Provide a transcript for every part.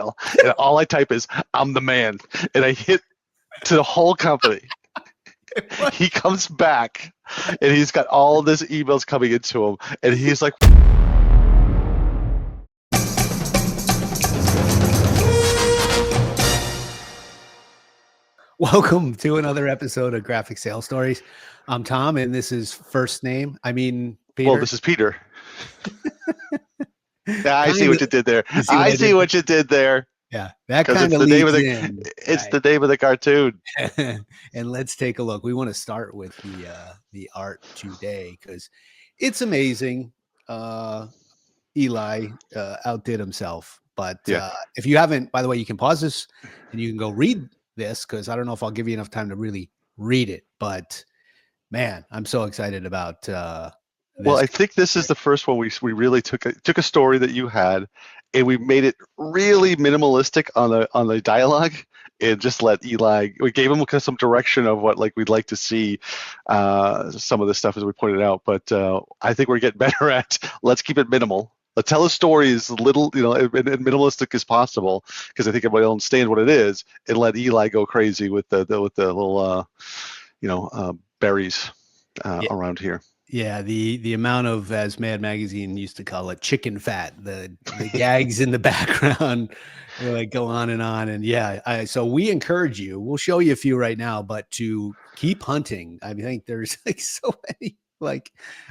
and all I type is "I'm the man," and I hit to the whole company. He comes back, and he's got all this emails coming into him, and he's like, Welcome to another episode of Graphic Sales Stories. I'm Tom, and this is Peter. "Well, this is Peter." Yeah, I see what you did there. I see what you did there. Yeah, that Because kind it's of the name of leads the in. it's the name of the cartoon. And let's take a look. We want to start with the art today because it's amazing. Eli outdid himself. But Yeah. if you haven't, by the way, you can pause this and you can go read this because I don't know if I'll give you enough time to really read it. But man, I'm so excited about Well, I think this is the first one we really took a story that you had, and we made it really minimalistic on the dialogue, and just let Eli. We gave him some direction of what we'd like to see, some of the stuff as we pointed out. But I think we're getting better at let's keep it minimal. Let's tell a story as little, and minimalistic as possible, because I think everybody will understand what it is, and let Eli go crazy with the little berries around here. Yeah, the amount of, as Mad Magazine used to call it, chicken fat, the gags in the background go on. And yeah, so we encourage you, we'll show you a few right now, but to keep hunting. I think there's so many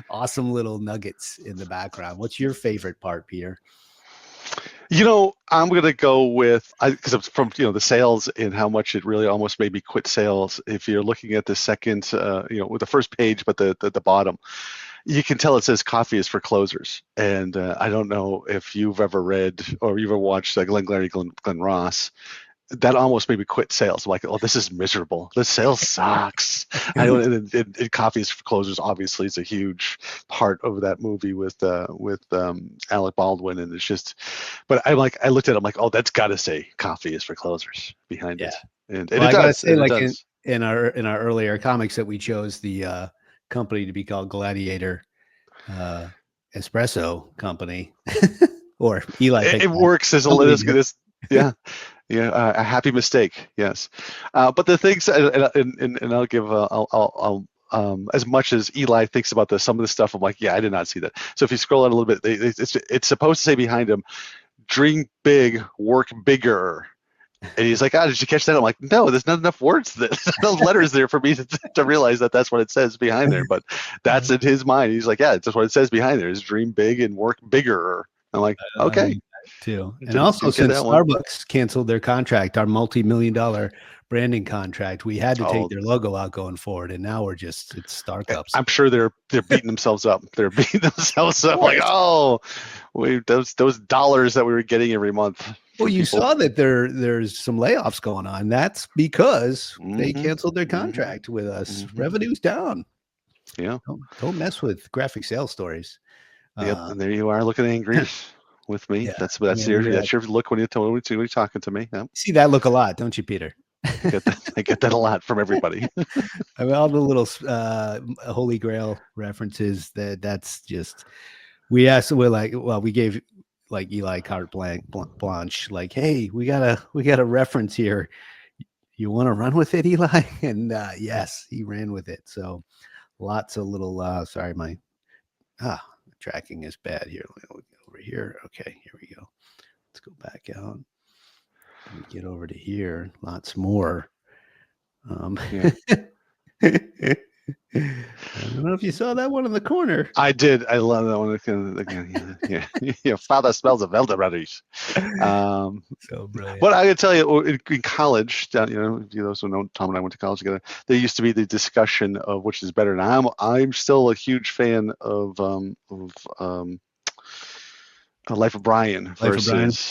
awesome little nuggets in the background. What's your favorite part, Peter? I'm going to go with, because it's from, the sales and how much it really almost made me quit sales. If you're looking at the second, with the first page, but the bottom, you can tell it says coffee is for closers. And I don't know if you've ever read or you've ever watched Glengarry Glen Ross. That almost made me quit sales. I'm like, oh, this is miserable. This sales sucks. I don't. And coffee is for closers. Obviously, is a huge part of that movie with Alec Baldwin, and it's just. But I looked at it. I'm like, oh, that's got to say coffee is for closers behind it, and it does. Say, in our earlier comics that we chose the company to be called Gladiator Espresso Company, or Eli. It works as a yeah. Yeah, a happy mistake. Yes, but the things, and I'll give, I'll as much as Eli thinks about some of the stuff, I'm like, yeah, I did not see that. So if you scroll out a little bit, it's supposed to say behind him, "Dream big, work bigger," and he's like, did you catch that? I'm like, no, there's not enough words, there's enough letters there for me to realize that that's what it says behind there. But that's in his mind. He's like, yeah, that's what it says behind there is "Dream big and work bigger." I'm like, okay. Too. And also, since Starbucks canceled their contract, our multi-million-dollar branding contract, we had to take their logo out going forward, and now it's Star Cups. I'm sure they're beating themselves up. They're beating themselves up like, those dollars that we were getting every month. Well, you saw that there's some layoffs going on. That's because they canceled their contract with us. Revenue's down. Yeah. Don't mess with Graphic Sales Stories. Yep, and there you are looking angry. With me, yeah. That's your look when you're talking to me. Yeah. See that look a lot, don't you, Peter? I get that a lot from everybody. I mean, all the little Holy Grail references. That's just we gave Eli carte blanche. Like, hey, we got a reference here. You want to run with it, Eli? And yes, he ran with it. So lots of little. Sorry, my tracking is bad here. Over here. Okay, here we go. Let's go back out and get over to here. Lots more. Yeah. I don't know if you saw that one in the corner. I did. I love that one. Yeah. Father smells of elderberries. So brilliant. But I can tell you, in college, those who know Tom and I went to college together. There used to be the discussion of which is better. And I'm still a huge fan of Life of Brian versus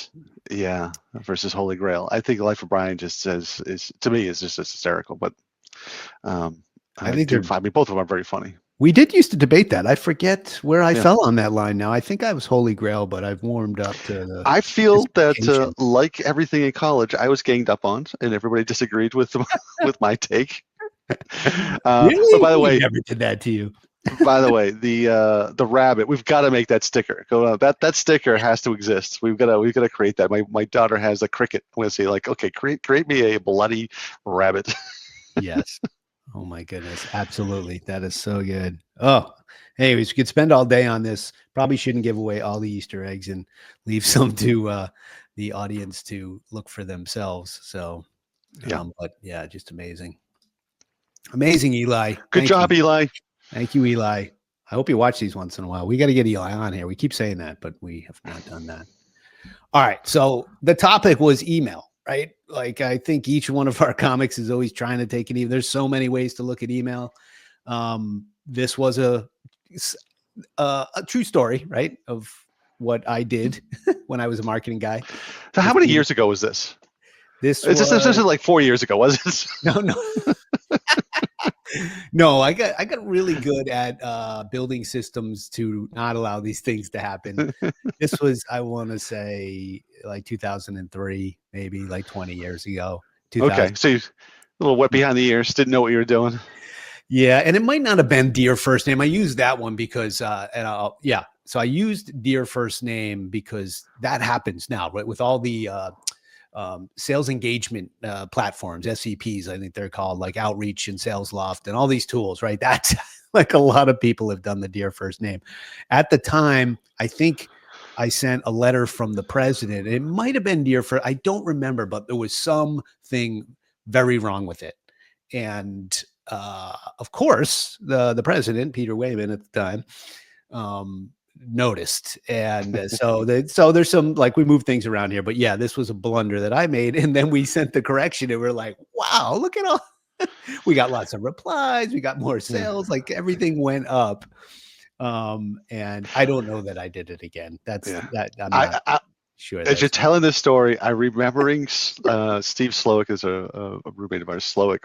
Holy Grail. I think Life of Brian just is to me is just hysterical. But I think both of them are very funny. We did used to debate that. I forget where I fell on that line now. I think I was Holy Grail, but I've warmed up to the. I feel that like everything in college, I was ganged up on, and everybody disagreed with my take. Really? But by the way, never did that to you. By the way, the rabbit, we've got to make that sticker. Go on. That sticker has to exist. We've got to create that. My daughter has a cricket. I'm gonna say like, okay, create me a bloody rabbit. Yes. Oh my goodness. Absolutely. That is so good. Oh, anyways, we could spend all day on this. Probably shouldn't give away all the Easter eggs and leave some to the audience to look for themselves. So, Yeah. but yeah, just amazing. Amazing, Eli. Good job, Eli. Thank you, Eli. I hope you watch these once in a while. We got to get Eli on here. We keep saying that, but we have not done that. All right. So the topic was email, right? Like I think each one of our comics is always trying to take an email. There's so many ways to look at email. This was a true story, right? Of what I did when I was a marketing guy. So how many years ago was this? This is like 4 years ago, was it? No. No, I got really good at building systems to not allow these things to happen. This was, I want to say, like 2003, maybe like 20 years ago. Okay, so you're a little wet behind the ears, didn't know what you were doing. Yeah, and it might not have been Dear First Name. I used that one because, so I used Dear First Name because that happens now, right? With all the sales engagement platforms, SCPs, I think they're called, like Outreach and Sales Loft and all these tools, right? That's like a lot of people have done the Dear First Name. At the time, I think I sent a letter from the president. It might have been Dear First. I don't remember, but there was something very wrong with it. And of course, the president, Peter Wayman at the time, noticed. And so there's some, like, we move things around here, but yeah, this was a blunder that I made. And then we sent the correction and we're like, wow, look at all, we got lots of replies. We got more sales, like everything went up. And I don't know that I did it again. That's that. I'm not sure. As you're telling this story, I'm remembering Steve Slowick is a roommate of ours. Slowick,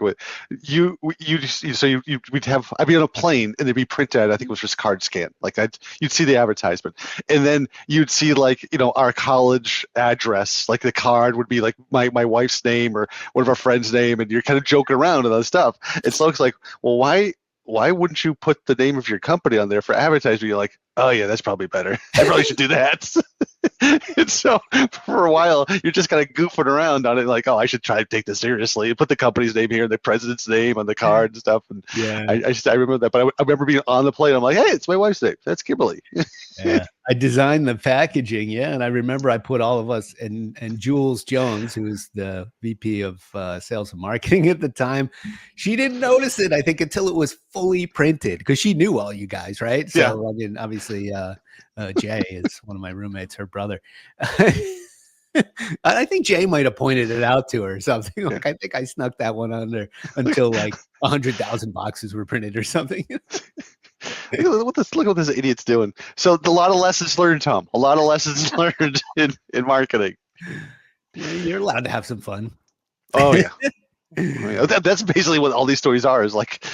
we'd have, I'd be on a plane and there'd be print ad. I think it was just card scan. Like you'd see the advertisement, and then you'd see, like, our college address. Like the card would be like my wife's name or one of our friends' name, and you're kind of joking around and other stuff. And Slowick's like, well, why wouldn't you put the name of your company on there for advertising? You're like, oh yeah, that's probably better. I probably should do that. And so for a while, you're just kind of goofing around on it, like, oh, I should try to take this seriously. Put the company's name here, the president's name on the card and stuff. And yeah, I remember that. But I remember being on the plane. I'm like, hey, it's my wife's name. That's Kimberly. Yeah. I designed the packaging. Yeah. And I remember I put all of us, and Jules Jones, who was the VP of sales and marketing at the time, she didn't notice it, I think, until it was fully printed, because she knew all you guys, right? So, yeah. I mean, obviously, Jay is one of my roommates, her brother. I think Jay might have pointed it out to her or something. Like, I think I snuck that one under until like 100,000 boxes were printed or something. Look what this idiot's doing. So a lot of lessons learned, Tom. A lot of lessons learned in marketing. You're allowed to have some fun. Oh yeah. That's basically what all these stories are. Is like,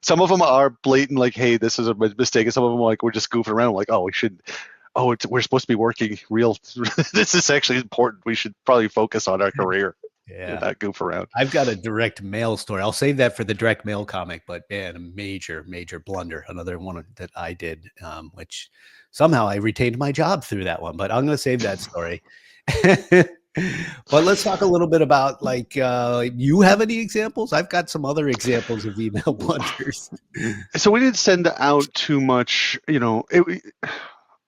some of them are blatant, like, hey, this is a mistake, and some of them, like, we're just goofing around, like, oh, we're supposed to be working real. This is actually important. We should probably focus on our career. Yeah, not goof around. I've got a direct mail story. I'll save that for the direct mail comic, but man, a major blunder. Another one that I did, which somehow I retained my job through that one, but I'm going to save that story. But let's talk a little bit about, like, you have any examples? I've got some other examples of email blunders. So we didn't send out too much,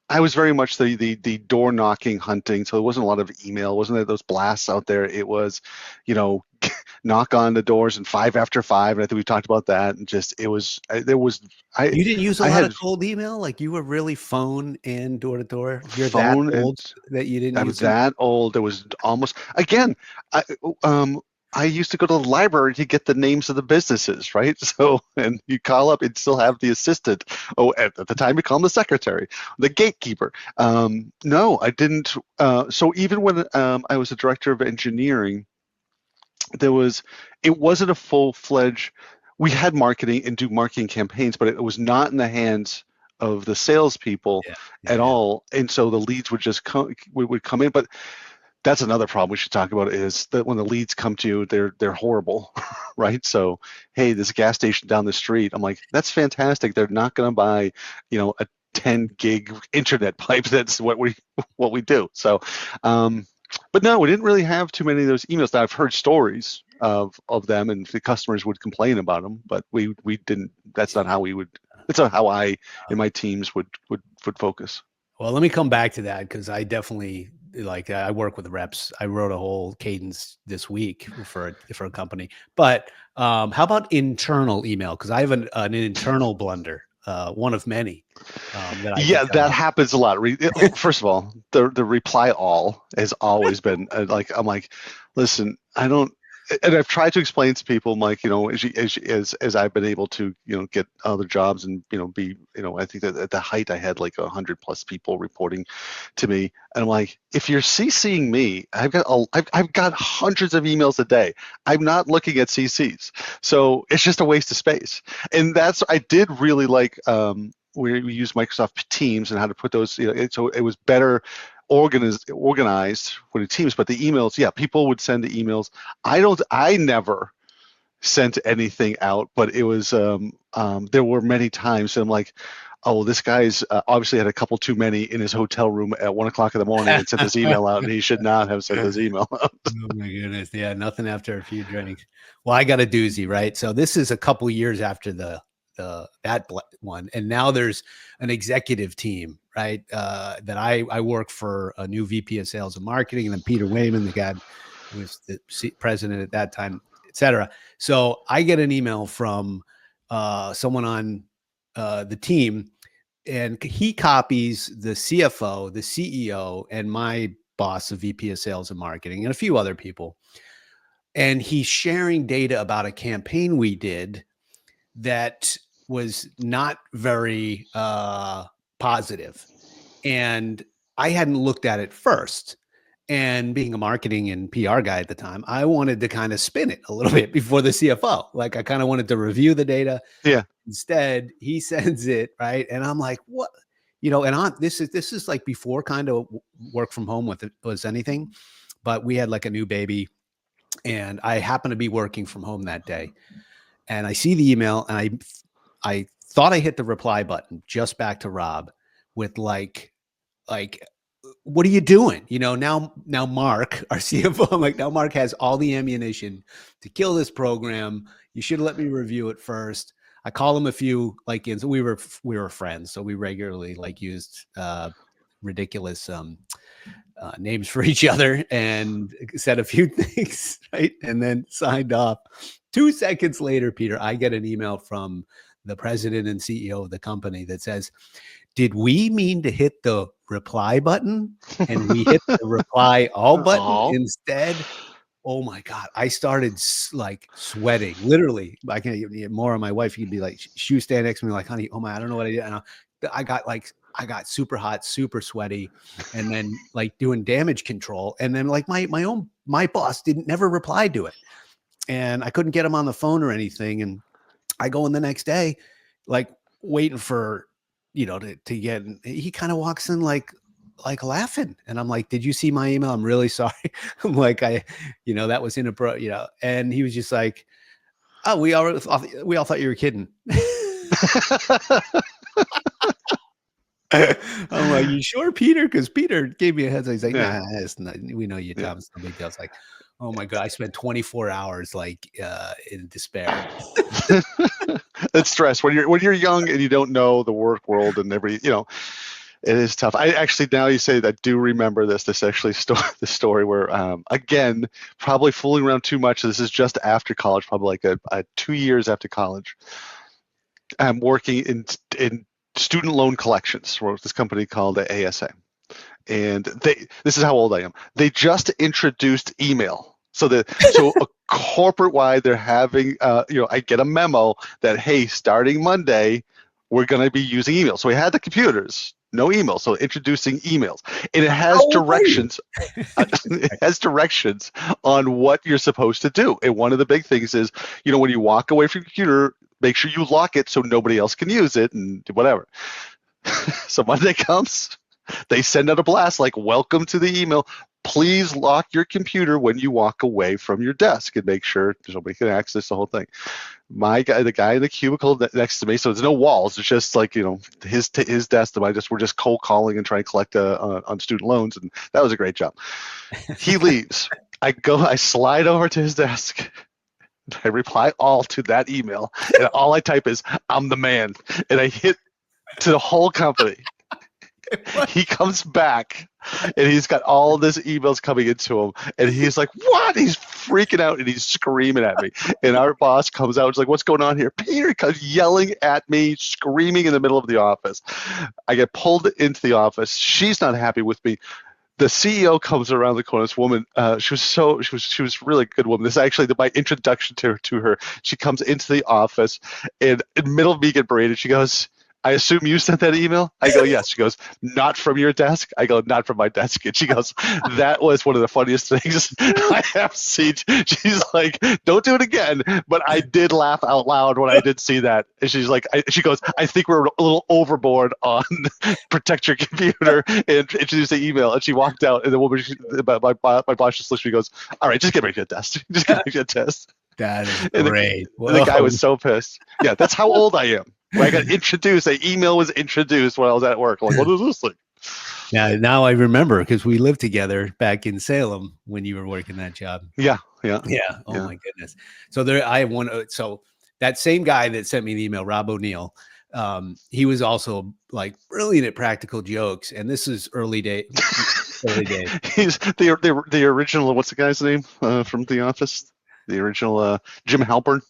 I was very much the door knocking hunting, so it wasn't a lot of email. It wasn't those blasts out there. It was, knock on the doors and 5 after 5. And I think we talked about that. And just, you didn't use a lot of cold email? Like, you were really phone and door to door? You're that old that you didn't use? I was that old. It was almost, again, I used to go to the library to get the names of the businesses, right? So, and you call up and still have the assistant. Oh, at the time you call them the secretary, the gatekeeper. No, I didn't. So even when I was a director of engineering, it wasn't a full-fledged, we had marketing and do marketing campaigns, but it was not in the hands of the salespeople at all. And so the leads would just would come in. But That's another problem we should talk about, is that when the leads come to you, they're horrible, right? So, hey, this gas station down the street, I'm like, that's fantastic. They're not going to buy, a 10 gig internet pipe. That's what we do. So, but no, we didn't really have too many of those emails. Now, I've heard stories of them, and the customers would complain about them, but we didn't. That's not how we would. That's not how I and my teams would focus. Well, let me come back to that, because I definitely I work with reps. I wrote a whole cadence this week for a company. But how about internal email? Because I have an internal blunder, one of many. That happens a lot. First of all, the reply all has always been I'm like, listen, I don't. And I've tried to explain to people, I'm like, as I've been able to, get other jobs and, be, I think that at the height I had like 100+ people reporting to me. And I'm like, if you're CCing me, I've got hundreds of emails a day. I'm not looking at CCs. So it's just a waste of space. And I did really like, we use Microsoft Teams and how to put those, so it was better organized with the teams. But the emails, people would send the emails. I never sent anything out, but it was there were many times, and I'm like, oh, this guy's obviously had a couple too many in his hotel room at 1:00 in the morning and sent this email out, and he should not have sent this email out. Oh my goodness. Yeah, nothing after a few drinks. Well, I got a doozy, right? So this is a couple years after that one, and now there's an executive team, right? That I work for a new VP of sales and marketing, and then Peter Wayman, the guy who was the president at that time, etc. So I get an email from someone on the team, and he copies the CFO, the CEO, and my boss, the VP of sales and marketing, and a few other people. And he's sharing data about a campaign we did that was not very positive. And I hadn't looked at it first. And being a marketing and PR guy at the time, I wanted to kind of spin it a little bit before the CFO. Like, I kind of wanted to review the data. Yeah. Instead, he sends it, right? And I'm like, what? And this is like before kind of work from home was anything. But we had like a new baby, and I happened to be working from home that day. And I see the email, and I thought I hit the reply button, just back to Rob, with like, what are you doing? Now Mark, our CFO, I'm like, now Mark has all the ammunition to kill this program. You should have let me review it first. I call him a few, so we were friends, so we regularly used ridiculous names for each other and said a few things, right? And then signed off. 2 seconds later, Peter, I get an email from the president and CEO of the company that says, did we mean to hit the reply button and we hit the reply all button instead? Oh my God. I started sweating, literally. I can't get more on my wife. You'd be like, she would stand next to me like, honey, oh my, I don't know what I did. And I got super hot, super sweaty, and then doing damage control. And then my boss never replied to it. And I couldn't get him on the phone or anything. And I go in the next day, waiting for, to get, he kind of walks in like laughing. And I'm like, did you see my email? I'm really sorry. I'm like, that was inappropriate, and he was just like, oh, we all thought you were kidding. I'm like, you sure, Peter? Because Peter gave me a heads up. He's like, nah, it's not, we know you, Tom. It's no big deal. It's like, oh my God, I spent 24 hours in despair. It's stress when you're young and you don't know the work world and it is tough. I actually, now you say that, I do remember this actually the story where again, probably fooling around too much. This is just after college, probably a 2 years after college. I'm working in student loan collections for this company called the ASA. And this is how old I am. They just introduced email. So corporate wide, they're having, I get a memo that, hey, starting Monday, we're going to be using email. So we had the computers, no email. So introducing emails, and it has directions. It has directions on what you're supposed to do. And one of the big things is, when you walk away from your computer, make sure you lock it so nobody else can use it and whatever. So Monday comes, they send out a blast like, welcome to the email. please lock your computer when you walk away from your desk and make sure nobody can access the whole thing. The guy in the cubicle next to me, so there's no walls. It's just like, his desk. We're just cold calling and trying to collect on student loans, and that was a great job. He leaves. I slide over to his desk. I reply all to that email, and all I type is, "I'm the man," and I hit to the whole company. He comes back, and he's got all this emails coming into him, and he's like, "What?" He's freaking out, and he's screaming at me. And our boss comes out, and is like, "What's going on here?" Peter comes yelling at me, screaming in the middle of the office. I get pulled into the office. She's not happy with me. The CEO comes around the corner. This woman, she was really a good woman. This is actually my introduction to her. She comes into the office, and in the middle of me getting berated, she goes, "I assume you sent that email?" I go, "Yes." She goes, "Not from your desk?" I go, "Not from my desk." And she goes, "That was one of the funniest things I have seen." She's like, "Don't do it again." But I did laugh out loud when I did see that. And she's like, she goes, "I think we're a little overboard on protect your computer and introduce the email." And she walked out, and the woman, my boss just literally goes, "All right, just get back to the desk. Just get back to the desk." That is great. The guy was so pissed. Yeah, that's how old I am. When I got introduced, an email was introduced when I was at work. I'm like, what is this thing? Yeah, now I remember, because we lived together back in Salem when you were working that job. Yeah. Oh my goodness. So I have one. So that same guy that sent me the email, Rob O'Neill, he was also like brilliant at practical jokes. And this is early days. He's the original. What's the guy's name from The Office? The original Jim Halpern.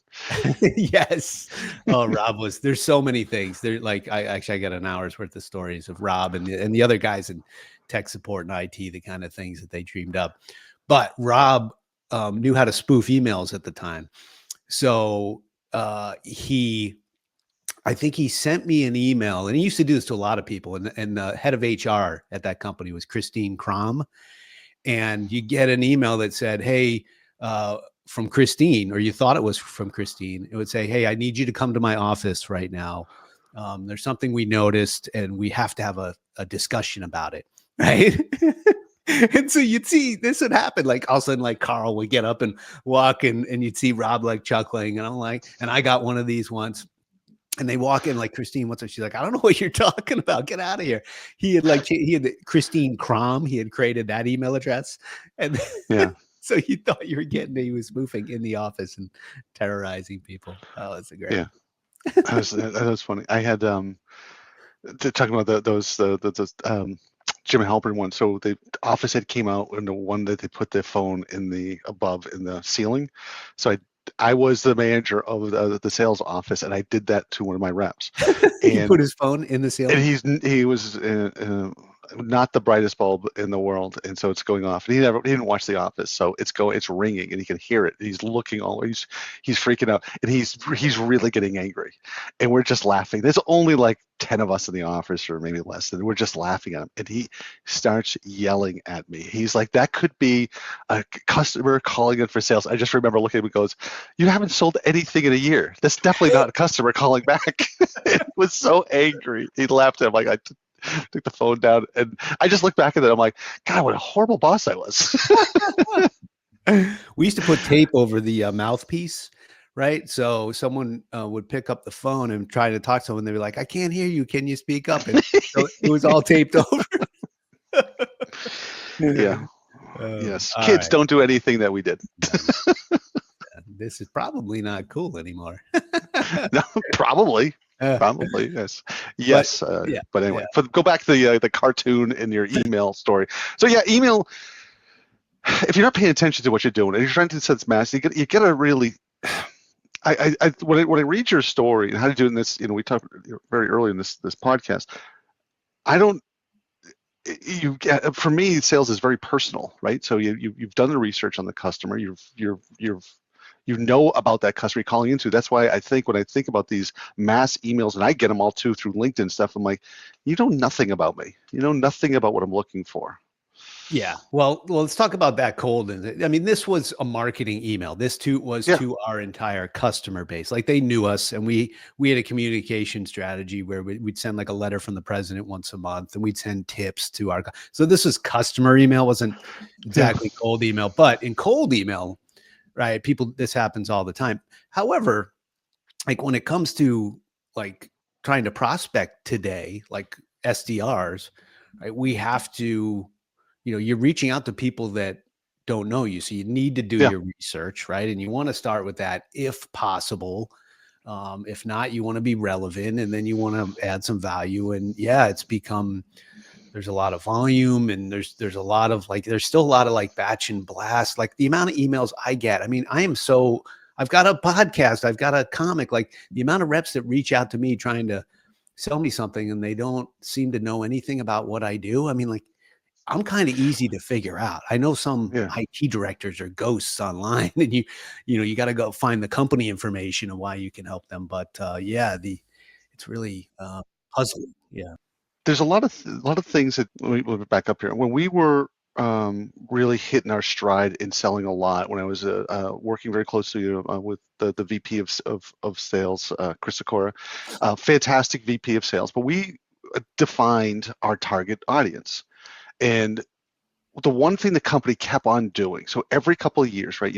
Yes. Oh, Rob was. There's so many things. There, like I got an hour's worth of stories of Rob and the other guys in tech support and IT, the kind of things that they dreamed up. But Rob knew how to spoof emails at the time, so I think he sent me an email, and he used to do this to a lot of people. And the head of HR at that company was Christine Crom, and you get an email that said, "Hey." From Christine, or you thought it was from Christine, it would say, "Hey, I need you to come to my office right now. There's something we noticed, and we have to have a discussion about it." Right. And so you'd see this would happen. Like all of a sudden, like Carl would get up and walk, and you'd see Rob like chuckling. And I'm like, and I got one of these once. And they walk in like, "Christine, what's up?" She's like, "I don't know what you're talking about. Get out of here." He had Christine Crom. He had created that email address. And yeah. So you thought you were he was spoofing in the office and terrorizing people. Oh, that's a great. Yeah, that was funny. I had talking about those Jim Halpern one. So the office head came out, and the one that they put their phone in the ceiling. So I was the manager of the sales office, and I did that to one of my reps. He put his phone in the ceiling. And he was not the brightest bulb in the world, and so it's going off. And he didn't watch The Office, so it's ringing, and he can hear it. He's looking he's freaking out, and he's really getting angry, and we're just laughing. There's only like 10 of us in the office, or maybe less, and we're just laughing at him. And he starts yelling at me. He's like, "That could be a customer calling in for sales." I just remember looking at him and goes, "You haven't sold anything in a year. That's definitely not a customer calling back." It was so angry. He laughed at him. Like, I took the phone down, and I just looked back at it. I'm like, God, what a horrible boss I was. We used to put tape over the mouthpiece, right? So someone would pick up the phone and try to talk to someone. They'd be like, "I can't hear you. Can you speak up?" And so it was all taped over. Yeah. Yes. Kids don't do anything that we did. This is probably not cool anymore. No, probably. Probably, yes. But anyway, go back to the cartoon in your email story. So yeah, email. If you're not paying attention to what you're doing, and you're trying to sense mass, you gotta really. When I read your story and how to do this, we talked very early in this podcast. For me, sales is very personal, right? So you've done the research on the customer. You know about that customer you're calling into. That's why I think when I think about these mass emails, and I get them all too through LinkedIn stuff, I'm like, you know nothing about me. You know nothing about what I'm looking for. Yeah. Well, let's talk about that cold. And I mean, this was a marketing email. This too was Yeah, to our entire customer base. Like they knew us, and we had a communication strategy where we'd send like a letter from the president once a month, and we'd send tips to our. So this was customer email, wasn't yeah, exactly cold email, but in cold email, right? People, this happens all the time. However, like when it comes to like trying to prospect today, like SDRs, right? We have to, you're reaching out to people that don't know you. So you need to do yeah. your research, right? And you want to start with that if possible. If not, you want to be relevant and then you want to add some value. And yeah, it's become, there's a lot of volume and there's a lot of like, there's still a lot of like batch and blast, like the amount of emails I get. I mean, I've got a podcast, I've got a comic, like the amount of reps that reach out to me trying to sell me something and they don't seem to know anything about what I do. I mean, like I'm kind of easy to figure out. I know some Yeah. IT directors are ghosts online and you got to go find the company information and why you can help them. But yeah, it's really puzzling. Yeah. There's a lot of things that we'll back up here. When we were really hitting our stride in selling a lot, when I was working very closely with the VP of sales, Chris Sikora, fantastic VP of sales, but we defined our target audience. And the one thing the company kept on doing, so every couple of years, right?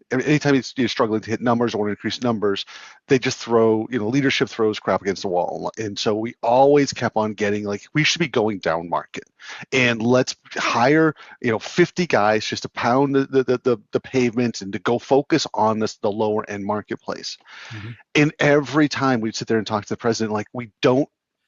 Anytime you're struggling to hit numbers or want to increase numbers, they just throw, leadership throws crap against the wall. And so we always kept on getting like, we should be going down market, and let's hire, 50 guys just to pound the pavement and to go focus on the lower end marketplace. Mm-hmm. And every time we'd sit there and talk to the president, like,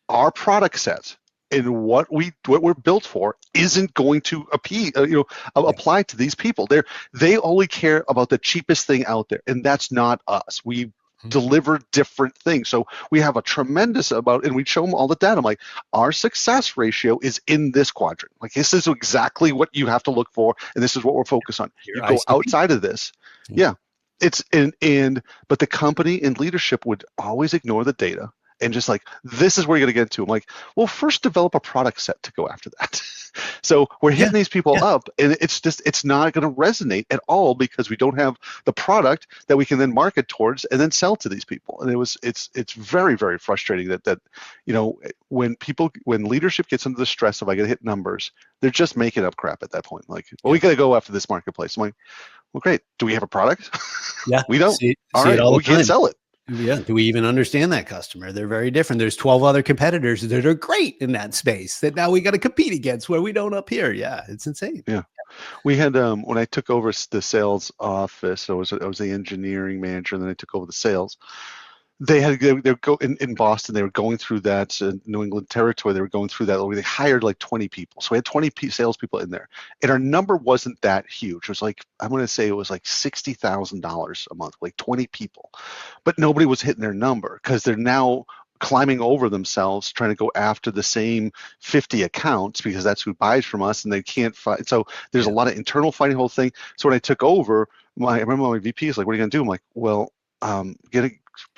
our product set and what we're built for isn't going to apply to these people. They only care about the cheapest thing out there, and that's not us. We deliver different things. So we have a tremendous amount, and we show them all the data. I'm like, our success ratio is in this quadrant. Like, this is exactly what you have to look for, and this is what we're focused on. You go outside of this, yeah. It's but the company and leadership would always ignore the data and just like, this is where you're going to get to. I'm like, well, first develop a product set to go after that. So we're hitting these people up, and it's not going to resonate at all because we don't have the product that we can then market towards and then sell to these people. And it's very, very frustrating that when leadership gets under the stress of I got to hit numbers, they're just making up crap at that point. Like, well, we got to go after this marketplace. I'm like, well, great. Do we have a product? Yeah, we don't. All right, well, we can't sell it. Yeah. Do we even understand that customer? They're very different. There's 12 other competitors that are great in that space that now we got to compete against where we don't up here. Yeah. It's insane. Yeah. We had, when I took over the sales office, I was the engineering manager, and then I took over the sales. They go in Boston. They were going through that New England territory. They were going through that. They hired like 20 people. So we had 20 salespeople in there, and our number wasn't that huge. It was like, I'm going to say it was like $60,000 a month, like 20 people, but nobody was hitting their number because they're now climbing over themselves trying to go after the same 50 accounts because that's who buys from us, and they can't fight. So there's a lot of internal fighting, whole thing. So when I took over, I remember my VP is like, "What are you going to do?" I'm like, "Well,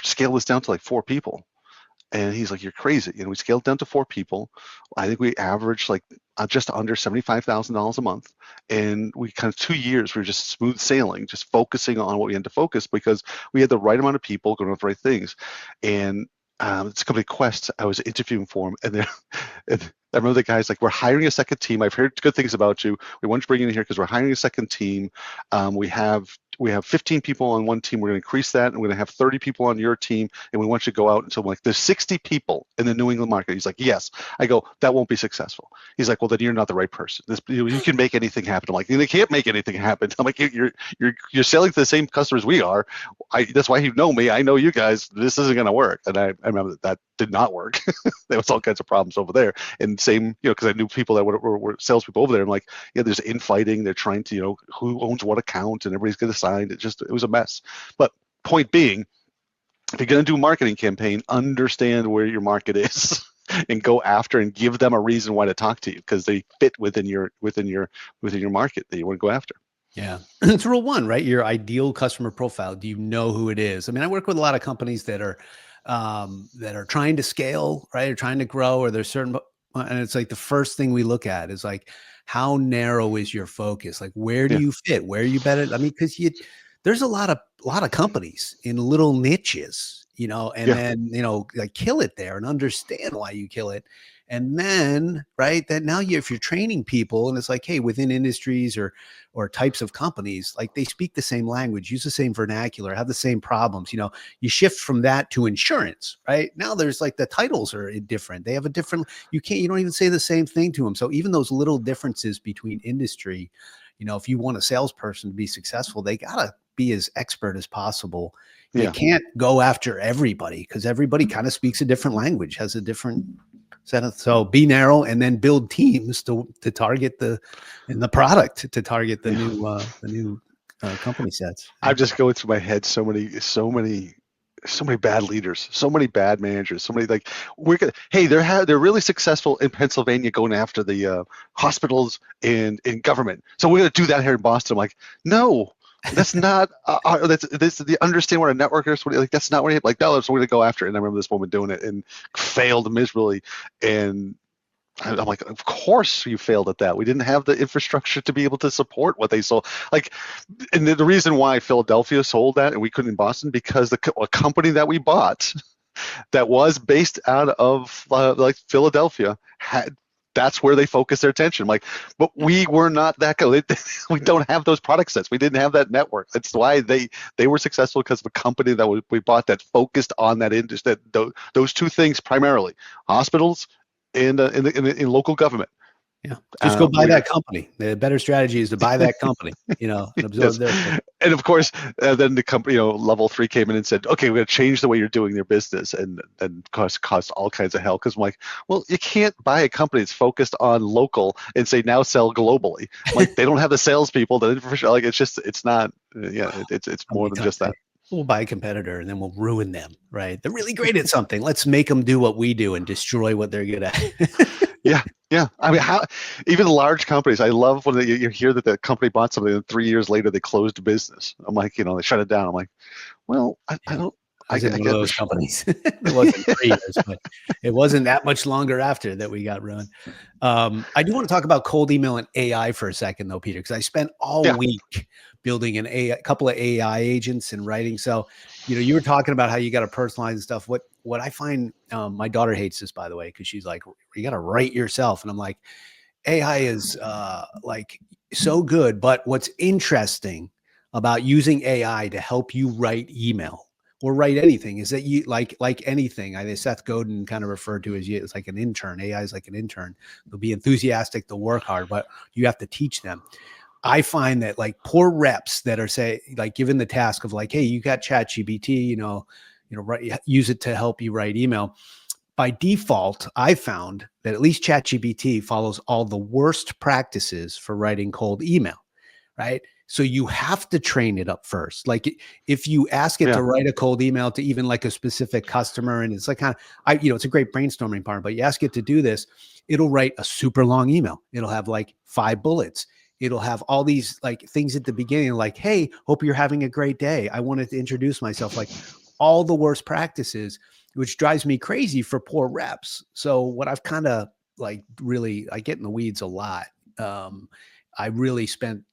scale this down to like 4 people." And he's like, "You're crazy." We scaled down to 4 people. I think we averaged like just under $75,000 a month. And we kind of 2 years, we were just smooth sailing, just focusing on what we had to focus because we had the right amount of people going with the right things. And it's a company, Quest. I was interviewing for them, and I remember the guy's like, "We're hiring a second team. I've heard good things about you. We want you to bring you in here because we're hiring a second team. We have 15 people on one team. We're going to increase that, and we're going to have 30 people on your team, and we want you to go out." And so I'm like, "There's 60 people in the New England market." He's like, "Yes." I go, "That won't be successful." He's like, "Well, then you're not the right person. You can make anything happen." I'm like, "You can't make anything happen." I'm like, "You're selling to the same customers we are. That's why you know me. I know you guys. This isn't going to work." And I remember that did not work. There was all kinds of problems over there. And same, because I knew people that were salespeople over there. I'm like, yeah, there's infighting. They're trying to, who owns what account, and everybody's going to sign. It was a mess. But point being, if you're going to do a marketing campaign, understand where your market is and go after and give them a reason why to talk to you because they fit within your market that you want to go after. Yeah. It's rule 1, right? Your ideal customer profile. Do you know who it is? I mean, I work with a lot of companies that are trying to scale, right? Or trying to grow, or there's certain, and it's like the first thing we look at is like, how narrow is your focus? Like, where do Yeah. you fit? Where are you better? I mean, because there's a lot of companies in little niches, and Yeah. then like kill it there and understand why you kill it. And then, right, that now if you're training people and it's like, hey, within industries or types of companies, like they speak the same language, use the same vernacular, have the same problems, you shift from that to insurance, right? Now there's like the titles are different. They have a different, you don't even say the same thing to them. So even those little differences between industry, if you want a salesperson to be successful, they gotta be as expert as possible. You Yeah. can't go after everybody because everybody kind of speaks a different language, has a different set of, so be narrow and then build teams to target the product to target the Yeah. new company sets. I'm just going through my head so many bad leaders, so many bad managers, so many like we're gonna. Hey, they're really successful in Pennsylvania going after the hospitals and in government. So we're gonna do that here in Boston. I'm like, no, that's not. That's this. The understand what a network is. Like that's not what like. No, that's what we're gonna go after. And I remember this woman doing it and failed miserably. And I'm like, of course you failed at that. We didn't have the infrastructure to be able to support what they sold. Like, and the reason why Philadelphia sold that and we couldn't in Boston because a company that we bought that was based out of like Philadelphia had. That's where they focused their attention. Like, but we were not that good. We don't have those product sets. We didn't have that network. That's why they were successful because of a company that we bought that focused on that industry. Those two things primarily: hospitals and in local government. Yeah, just go buy that company. The better strategy is to buy that company, and absorb Yes. their. And of course, then the company, level 3 came in and said, "Okay, we're going to change the way you're doing your business," and caused all kinds of hell. Because I'm like, well, you can't buy a company that's focused on local and say now sell globally. Like they don't have the salespeople, the infrastructure. Like it's not. Yeah, it's more than just that. We'll buy a competitor and then we'll ruin them, right? They're really great at something. Let's make them do what we do and destroy what they're good at. Yeah, yeah. I mean, how even large companies. I love when you hear that the company bought something and 3 years later they closed the business. I'm like, they shut it down. I'm like, well, I don't. I was in one of those companies. It wasn't 3 years, but it wasn't that much longer after that we got ruined. I do want to talk about cold email and AI for a second, though, Peter, because I spent all week building a couple of AI agents and writing. So, you were talking about how you got to personalize and stuff. What I find, my daughter hates this, by the way, because she's like, you got to write yourself, and I'm like, AI is like so good, but what's interesting about using AI to help you write email or write anything is that you like anything. I think Seth Godin kind of referred to as it's like an intern. AI is like an intern. They'll be enthusiastic, they'll work hard, but you have to teach them. I find that like poor reps that are given the task of like, hey, you got ChatGPT, use it to help you write email. By default, I found that at least ChatGPT follows all the worst practices for writing cold email, right? So you have to train it up first. Like if you ask it to write a cold email to even like a specific customer, and it's like it's a great brainstorming part, but you ask it to do this, it'll write a super long email. It'll have like 5 bullets. It'll have all these like things at the beginning, like, hey, hope you're having a great day. I wanted to introduce myself, like all the worst practices, which drives me crazy for poor reps. So what I've kind of like really, I get in the weeds a lot. I really spent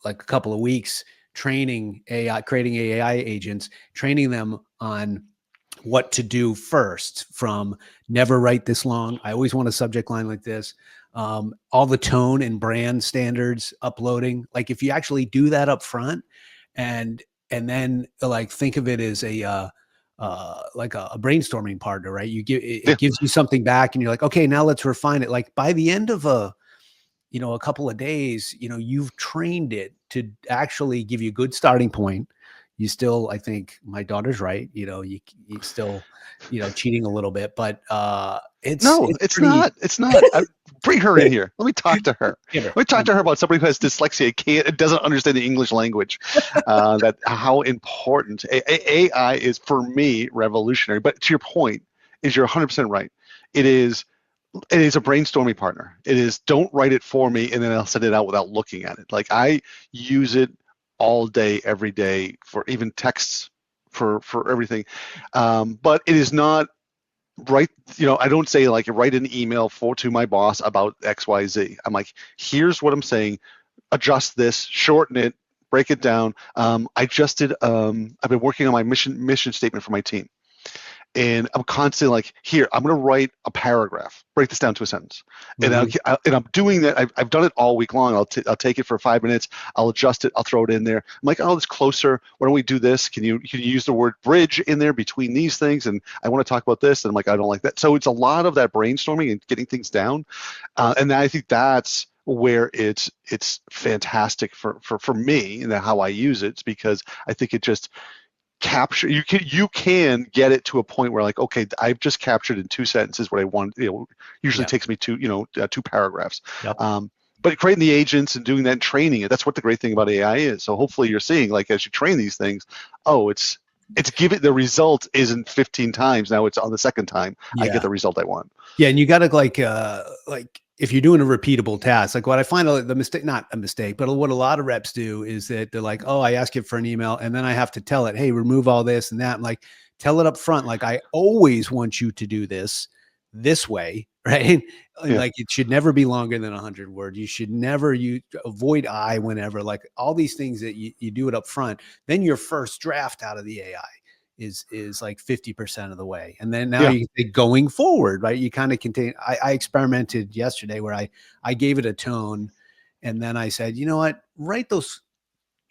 like a couple of weeks creating AI agents, training them on what to do first, from never write this long. I always want a subject line like this. All the tone and brand standards, uploading. Like if you actually do that up front and then like think of it as like a brainstorming partner, right? It gives you something back and you're like, okay, now let's refine it. Like by the end of a couple of days, you've trained it to actually give you a good starting point. You still, I think my daughter's right. You still, cheating a little bit, but it's not. It's not. Bring her in here. Let me talk to her. Let me talk to her about somebody who has dyslexia, doesn't understand the English language. That how important AI is for me, revolutionary. But to your point, you're 100% right. It is a brainstorming partner. It is don't write it for me and then I'll send it out without looking at it. Like I use it all day, every day for even texts for everything. But it is not write, I don't say like write an email to my boss about XYZ. I'm like, here's what I'm saying, adjust this, shorten it, break it down. I've been working on my mission statement for my team. And I'm constantly like, here, I'm going to write a paragraph, break this down to a sentence. Mhm. And I'm doing that. I've done it all week long. I'll take it for 5 minutes. I'll adjust it. I'll throw it in there. I'm like, oh, it's closer. Why don't we do this? Can you use the word bridge in there between these things? And I want to talk about this. And I'm like, I don't like that. So it's a lot of that brainstorming and getting things down. And I think that's where it's fantastic for me and how I use it. It's because I think it just capture, you can get it to a point where like, okay, I've just captured in 2 sentences what I want. Usually Yeah. takes me 2 paragraphs. Yep. But creating the agents and doing that and training it, that's what the great thing about AI is. So hopefully you're seeing, like, as you train these things, it's give it, the result isn't 15 times, now it's on the second time I get the result I want. Yeah, and you got to like if you're doing a repeatable task, like what I find the mistake, not a mistake, but what a lot of reps do is that they're like, oh, I ask it for an email and then I have to tell it, hey, remove all this and that. I'm like, tell it up front. Like, I always want you to do this way, right? Yeah. Like, it should never be longer than 100 words. You should never avoid I whenever, like all these things that you do it up front. Then your first draft out of the AI is like 50% of the way. And then now you think going forward, right? You kind of contain, I experimented yesterday where I gave it a tone and then I said, you know what,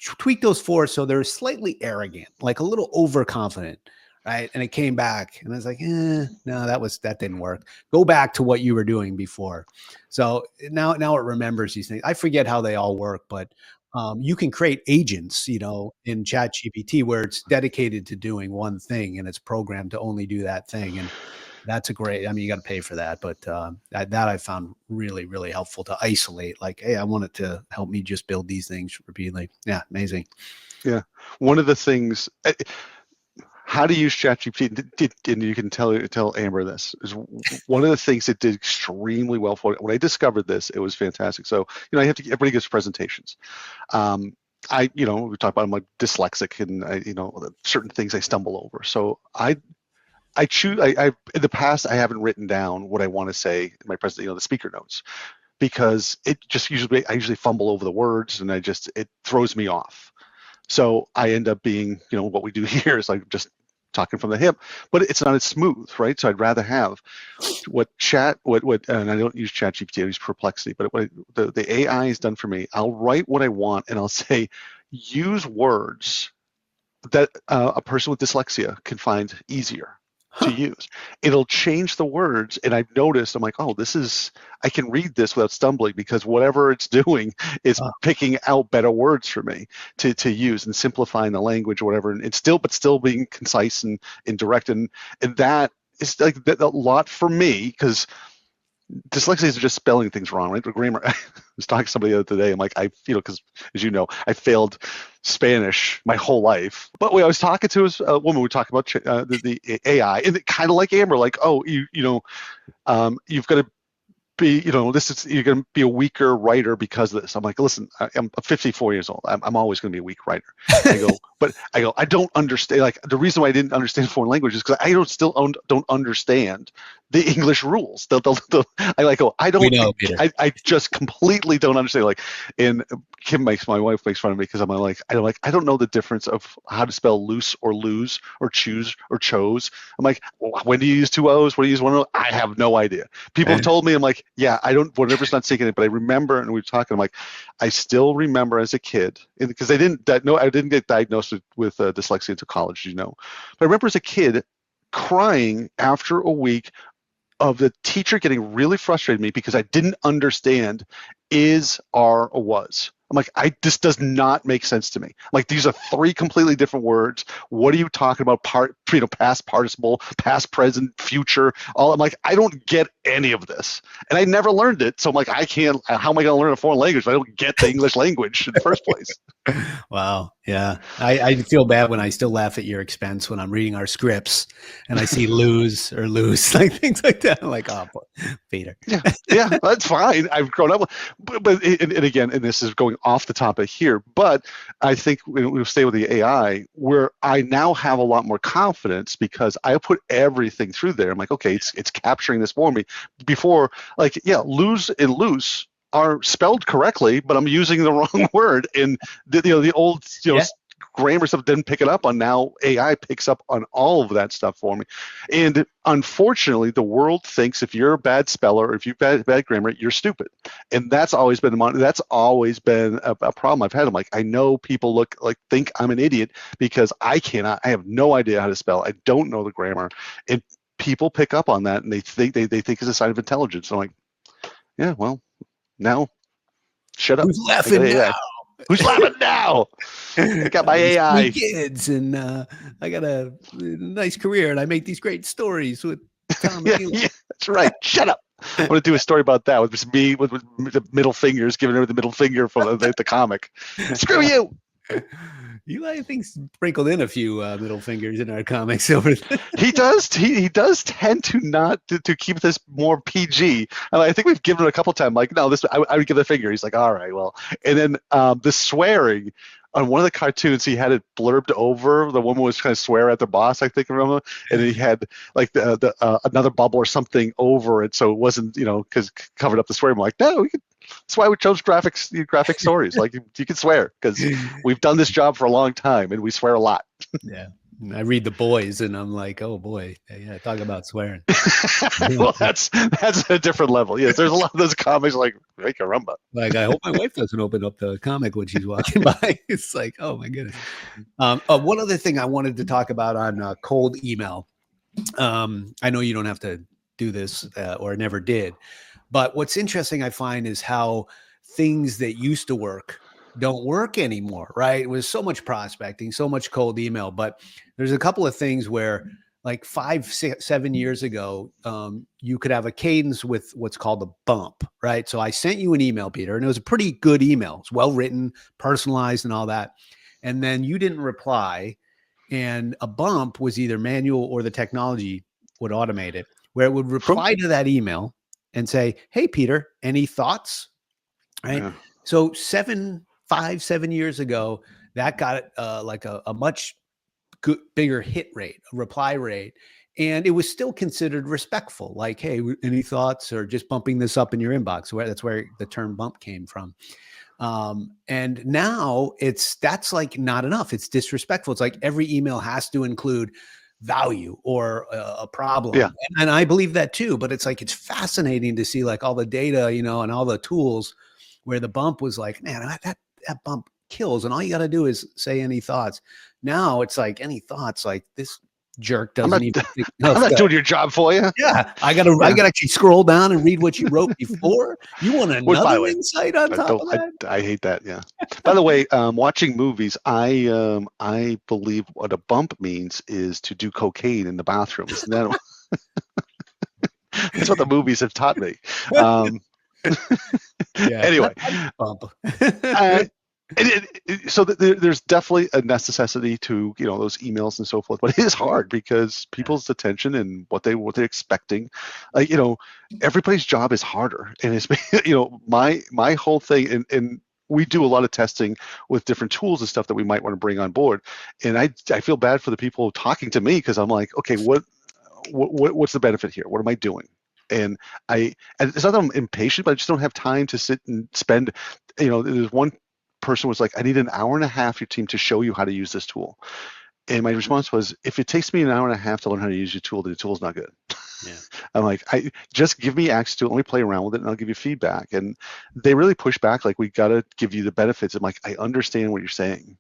tweak those 4 so they're slightly arrogant, like a little overconfident, right? And it came back and I was like, no, that didn't work. Go back to what you were doing before. So now it remembers these things. I forget how they all work, but you can create agents, in ChatGPT where it's dedicated to doing one thing and it's programmed to only do that thing. And that's a great, you got to pay for that. But that I found really, really helpful to isolate, like, hey, I want it to help me just build these things repeatedly. Yeah. Amazing. Yeah. One of the things, how to use ChatGPT, and you can tell Amber this, is one of the things that did extremely well for it. When I discovered this, it was fantastic. So, everybody gives presentations. We talk about, I'm like dyslexic and certain things I stumble over. So I in the past, I haven't written down what I want to say in my presentation, the speaker notes, because I usually fumble over the words and it throws me off. So I end up being, what we do here is like just talking from the hip, but it's not as smooth, right? So I'd rather have and I don't use ChatGPT, I use Perplexity, but what the AI has done for me, I'll write what I want and I'll say, use words that a person with dyslexia can find easier to use. It'll change the words, and I've noticed, I'm like, oh, I can read this without stumbling because whatever it's doing is picking out better words for me to use and simplifying the language or whatever, and it's still being concise and direct, and that is like a lot for me because dyslexia is just spelling things wrong, right? The grammar. I was talking to somebody the other day. I'm like, because as you know, I failed Spanish my whole life. But when I was talking to a woman, we were talking about the AI, and kind of like Amber, like, oh, you've got to be, you're going to be a weaker writer because of this. I'm like, listen, I'm 54 years old. I'm always going to be a weak writer. I don't understand. Like, the reason why I didn't understand foreign language is because I still don't understand the English rules. I just completely don't understand. Like, and my wife makes fun of me because I don't know the difference of how to spell loose or lose or choose or chose. I'm like, when do you use 2 O's? When do you use 1 O? I have no idea. People have told me, I'm like, yeah, whatever's not sinking it, but I remember, and we were talking, I'm like, I still remember as a kid, because I didn't get diagnosed with dyslexia until college, but I remember as a kid crying after a week of the teacher getting really frustrated with me because I didn't understand is, are, or was. I'm like, this does not make sense to me. Like, these are 3 completely different words. What are you talking about? Past participle, past, present, future. I'm like, I don't get any of this, and I never learned it. So I'm like, I can't. How am I going to learn a foreign language if I don't get the English language in the first place? Wow. Yeah. I feel bad when I still laugh at your expense when I'm reading our scripts and I see lose, like things like that. I'm like, oh, Peter. Yeah, that's fine. I've grown up. But and again, and this is going off the topic here, but I think we'll stay with the AI, where I now have a lot more confidence because I put everything through there. I'm like, okay, it's capturing this for me. Before, like, yeah, lose and loose are spelled correctly, but I'm using the wrong word, and the old Yeah. grammar stuff didn't pick it up on. Now AI picks up on all of that stuff for me. And unfortunately, the world thinks if you're a bad speller or if you've bad grammar, you're stupid. And that's always been a problem I've had. I'm like, I know people think I'm an idiot because I have no idea how to spell. I don't know the grammar. And people pick up on that and they think it's a sign of intelligence. I'm like, yeah, well, now shut up. Who's laughing now? Who's laughing now? I got my AI. Kids, and I got a nice career, and I make these great stories with Tom. Yeah, that's right. Shut up. I want to do a story about that with me with the middle fingers, giving her the middle finger from the comic. Screw you. Eli, I think, sprinkled in a few middle fingers in our comics over there. He does. He does tend to not to keep this more PG. And I think we've given it a couple times. Like, no, I would give the finger. He's like, all right, well. And then the swearing on one of the cartoons, he had it blurbed over. The woman was trying to swear at the boss, I think, remember? And then he had like the another bubble or something over it, so it wasn't, because covered up the swear. I'm like, no, that's why we chose graphic stories. Like, you can swear because we've done this job for a long time and we swear a lot. Yeah. I read The Boys and I'm like, oh boy, yeah, talk about swearing. Well, that's a different level. Yes, there's a lot of those comics like caramba. Like, I hope my wife doesn't open up the comic when she's walking by. It's like, oh my goodness. One other thing I wanted to talk about on cold email. I know you don't have to do this or never did, but what's interesting I find is how things that used to work don't work anymore, right? It was so much prospecting, so much cold email, but there's a couple of things where like 5, 6, 7 years ago, you could have a cadence with what's called a bump, right? So I sent you an email, Peter, and it was a pretty good email. It's well-written, personalized and all that. And then you didn't reply, and a bump was either manual or the technology would automate it, where it would reply to that email and say, hey, Peter, any thoughts? Right? Yeah. So 5, 7 years ago, that got like a much bigger hit rate, a reply rate. And it was still considered respectful. Like, hey, any thoughts, or just bumping this up in your inbox? That's where the term bump came from. And now that's like not enough. It's disrespectful. It's like every email has to include value or a problem. Yeah. And I believe that too, but it's like, it's fascinating to see like all the data, and all the tools where the bump was like, man, that bump kills. And all you got to do is say any thoughts. Now it's like, any thoughts, like this jerk doesn't even think, I'm not doing your job for you. Yeah. I got to actually scroll down and read what you wrote before. You want another insight on top of that? I hate that. Yeah. By the way, watching movies, I believe what a bump means is to do cocaine in the bathroom. Isn't that? That's what the movies have taught me. Anyway, bump. So there's definitely a necessity to those emails and so forth, but it is hard because people's attention and what they're expecting, everybody's job is harder, and it's my whole thing, and we do a lot of testing with different tools and stuff that we might want to bring on board, and I feel bad for the people talking to me because I'm like, okay, what's the benefit here? What am I doing? And it's not that I'm impatient, but I just don't have time to sit and spend. There's one person was like, I need an hour and a half your team to show you how to use this tool. And my response was, if it takes me an hour and a half to learn how to use your tool, then the tool's not good. Yeah. I'm like, just give me access to it. Let me play around with it and I'll give you feedback. And they really push back. Like, we got to give you the benefits. I'm like, I understand what you're saying,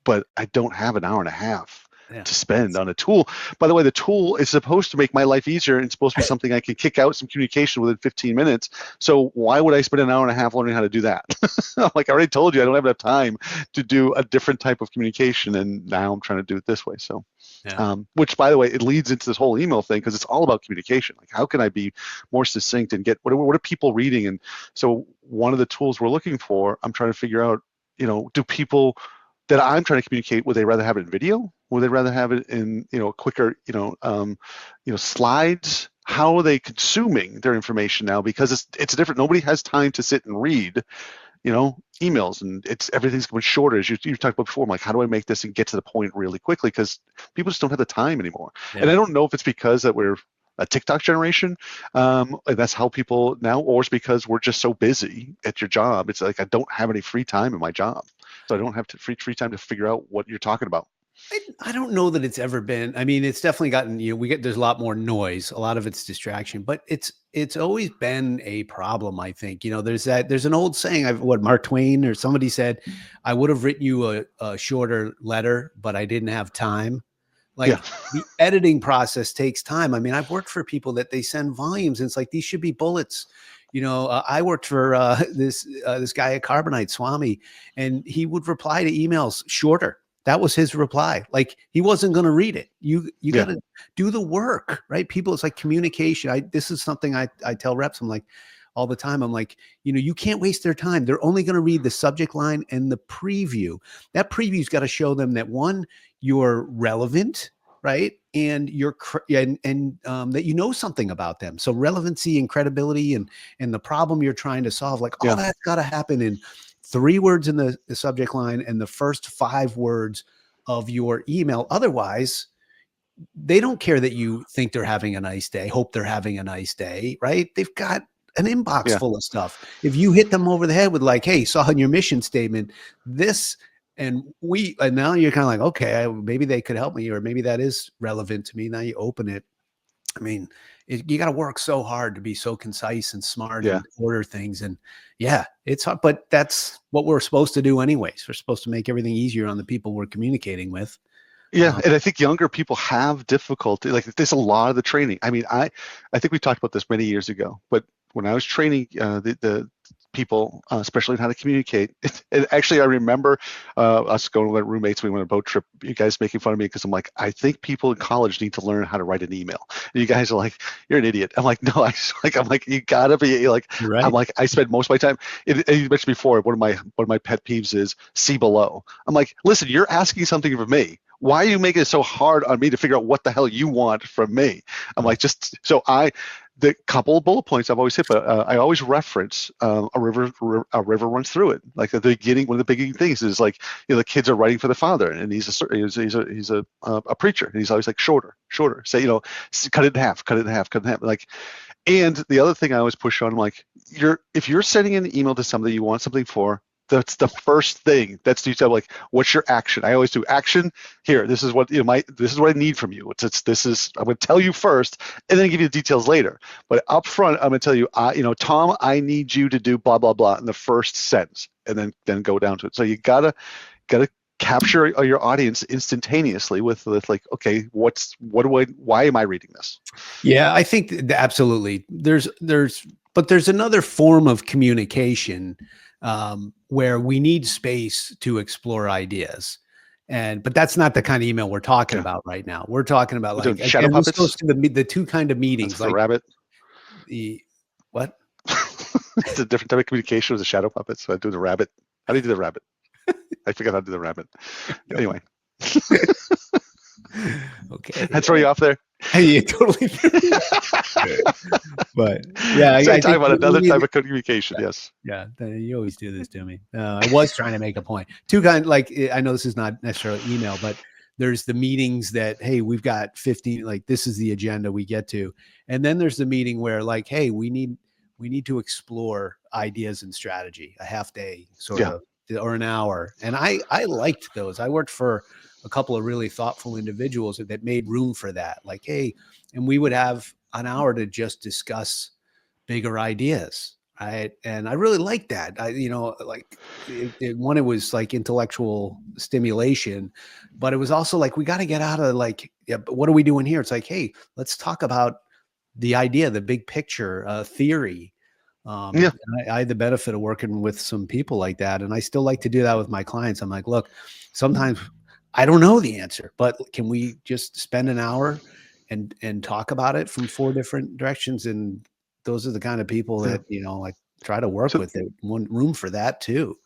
but I don't have an hour and a half to spend on a tool. By the way, the tool is supposed to make my life easier, and it's supposed to be something I can kick out some communication within 15 minutes. So why would I spend an hour and a half learning how to do that? I'm like, I already told you I don't have enough time to do a different type of communication, and now I'm trying to do it this way. So, which, by the way, it leads into this whole email thing, because it's all about communication. Like, how can I be more succinct and get what are people reading? And so one of the tools we're looking for, I'm trying to figure out, do people that I'm trying to communicate, would they rather have it in video? Would they rather have it in, quicker, slides? How are they consuming their information now? Because it's different. Nobody has time to sit and read, emails, and everything's going shorter, as you talked about before. I'm like, how do I make this and get to the point really quickly? Because people just don't have the time anymore. Yeah. And I don't know if it's because that we're a TikTok generation, and that's how people now, or it's because we're just so busy at your job. It's like I don't have any free time in my job, so I don't have free time to figure out what you're talking about. I don't know that it's ever been. I mean, it's definitely gotten, there's a lot more noise. A lot of it's distraction, but it's always been a problem. I think, there's an old saying, what Mark Twain or somebody said, I would have written you a shorter letter, but I didn't have time. Like the editing process takes time. I mean, I've worked for people that they send volumes and it's like, these should be bullets. I worked for this guy at Carbonite, Swami, and he would reply to emails shorter. That was his reply. Like he wasn't going to read it. You got to do the work, right? People, it's like communication. This is something I tell reps. I'm like all the time. I'm like, you can't waste their time. They're only going to read the subject line and the preview. That preview's got to show them that one, you're relevant, right? And that you know something about them. So relevancy and credibility and the problem you're trying to solve, like all that's got to happen in 3 words in the subject line and the first 5 words of your email. Otherwise, they don't care that you think they're having a nice day, hope they're having a nice day, right? They've got an inbox full of stuff. If you hit them over the head with like, hey, saw in your mission statement this, and now you're kind of like, okay, maybe they could help me, or maybe that is relevant to me. Now you open it. I mean, you got to work so hard to be so concise and smart and order things. And it's hard, but that's what we're supposed to do anyways. We're supposed to make everything easier on the people we're communicating with. Yeah. And I think younger people have difficulty. Like there's a lot of the training. I mean, I think we talked about this many years ago, but when I was training the people, especially on how to communicate, and actually I remember us going with roommates. We went on a boat trip. You guys making fun of me because I'm like, I think people in college need to learn how to write an email. And you guys are like, you're an idiot. I'm like, no, I'm like, you gotta be like, right. I'm like, I spend most of my time. And you mentioned before, one of my pet peeves is see below. I'm like, listen, you're asking something from me. Why are you making it so hard on me to figure out what the hell you want from me? I'm like, the couple of bullet points I've always hit, but I always reference a river runs through it. Like at the beginning, one of the beginning things is like, the kids are writing for the father, and he's a preacher, and he's always like shorter. Say, cut it in half. Like, and the other thing I always push on, I'm like, if you're sending an email to somebody you want something for, that's the first thing. That's you tell, like, what's your action? I always do action here. This is what this is what I need from you. This is I'm going to tell you first, and then give you the details later. But up front, I'm going to tell you, Tom, I need you to do blah blah blah in the first sentence, and then go down to it. So you gotta capture your audience instantaneously with like, okay, why am I reading this? Yeah, I think absolutely. There's another form of communication where we need space to explore ideas. But that's not the kind of email we're talking about right now. We're talking about like shadow puppets. Goes to the 2 kind of meetings. That's like the rabbit. The what? It's a different type of communication with the shadow puppets. So I do the rabbit. How do you do the rabbit? I forgot how to do the rabbit. Anyway. Okay. I throw you off there. Yeah, totally. But yeah, I talk about another type of communication. Yes. Yeah, you always do this to me. I was trying to make a point. 2 kind, like I know this is not necessarily email, but there's the meetings that, hey, we've got 15. Like this is the agenda we get to, and then there's the meeting where like, hey, we need to explore ideas and strategy, a half day sort of, or an hour. And I liked those. I worked for a couple of really thoughtful individuals that made room for that. Like, hey, and we would have an hour to just discuss bigger ideas. Right. And I really liked that. It was like intellectual stimulation, but it was also like, we got to get out of like, but what are we doing here? It's like, hey, let's talk about the idea, the big picture, theory. I had the benefit of working with some people like that. And I still like to do that with my clients. I'm like, look, sometimes I don't know the answer, but can we just spend an hour and talk about it from 4 different directions? And those are the kind of people that, like try to work with it. One room for that too.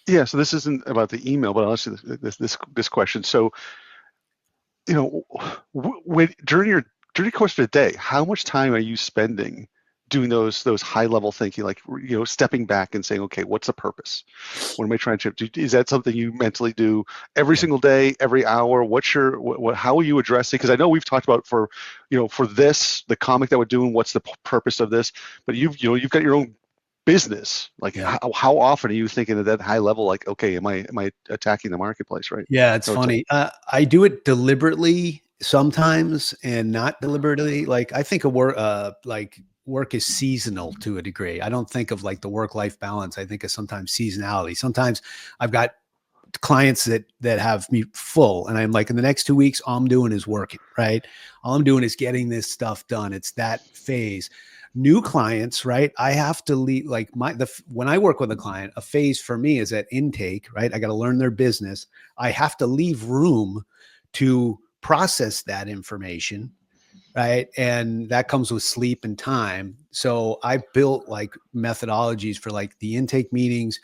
Yeah. So this isn't about the email, but I'll ask you this question. So, during the course of the day, how much time are you spending doing those high level thinking, like, stepping back and saying, okay, what's the purpose? What am I trying to do? Is that something you mentally do every single day, every hour? What's your how are you addressing? Because I know we've talked about for this, the comic that we're doing, what's the purpose of this? But you've got your own business. Like, how often are you thinking at that high level? Like, okay, am I attacking the marketplace, right? Yeah, it's funny. I do it deliberately sometimes and not deliberately. Like, I think work is seasonal to a degree. I don't think of like the work-life balance. I think of sometimes seasonality. Sometimes I've got clients that have me full, and I'm like, in the next 2 weeks, all I'm doing is working, right? All I'm doing is getting this stuff done. It's that phase. New clients, right? I have to lead, like, when I work with a client, a phase for me is at intake, right? I got to learn their business. I have to leave room to process that information, right? And that comes with sleep and time. So I built like methodologies for like the intake meetings,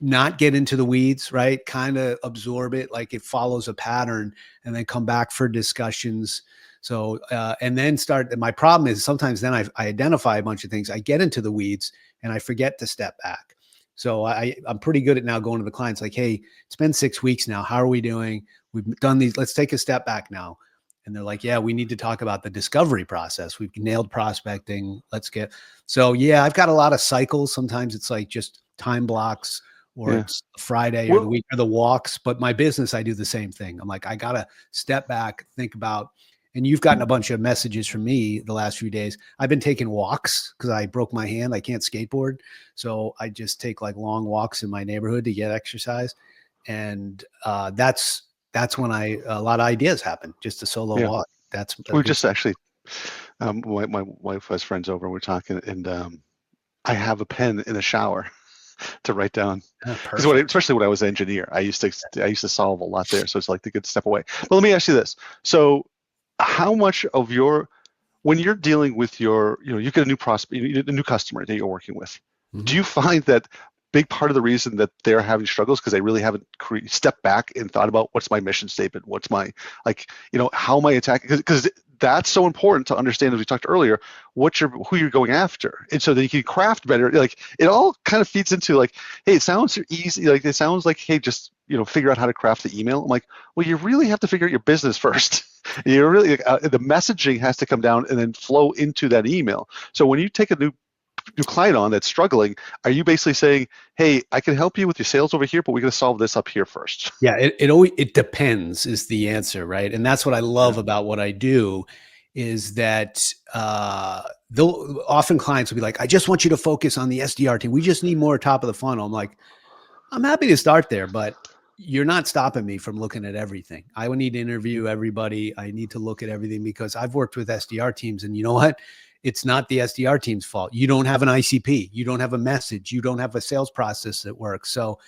not get into the weeds, right? Kind of absorb it, like it follows a pattern, and then come back for discussions. So, and then start. My problem is sometimes then I identify a bunch of things, I get into the weeds, and I forget to step back. So I'm pretty good at now going to the clients like, hey, it's been 6 weeks now. How are we doing? We've done these. Let's take a step back now. And they're like, yeah, we need to talk about the discovery process. We've nailed prospecting. So yeah, I've got a lot of cycles. Sometimes it's like just time blocks, or it's Friday or the week or the walks. But my business, I do the same thing. I'm like, I got to step back, think about, and you've gotten a bunch of messages from me the last few days. I've been taking walks because I broke my hand. I can't skateboard. So I just take like long walks in my neighborhood to get exercise. And that's when a lot of ideas happen, just a solo walk. We just actually, my wife has friends over and we're talking, and I have a pen in the shower to write down. Especially when I was an engineer, I used to solve a lot there. So it's like the good step away. But let me ask you this. So how much of when you're dealing with you get a new prospect, a new customer that you're working with, do you find that big part of the reason that they're having struggles because they really haven't stepped back and thought about what's my mission statement, what's my, how am I attacking? Because that's so important to understand, as we talked earlier, who you're going after, and so that you can craft better. Like, it all kind of feeds into like, hey, it sounds easy. Like, it sounds like, hey, just figure out how to craft the email. I'm like, well, you really have to figure out your business first. You really the messaging has to come down and then flow into that email. So when you take a new client on that's struggling, are you basically saying, hey, I can help you with your sales over here, but we're going to solve this up here first? Yeah, it depends is the answer, right? And that's what I love about what I do, is that often clients will be like, I just want you to focus on the SDR team. We just need more top of the funnel. I'm like, I'm happy to start there, but you're not stopping me from looking at everything. I would need to interview everybody. I need to look at everything, because I've worked with SDR teams, and you know what? It's not the SDR team's fault. You don't have an ICP. You don't have a message. You don't have a sales process that works. So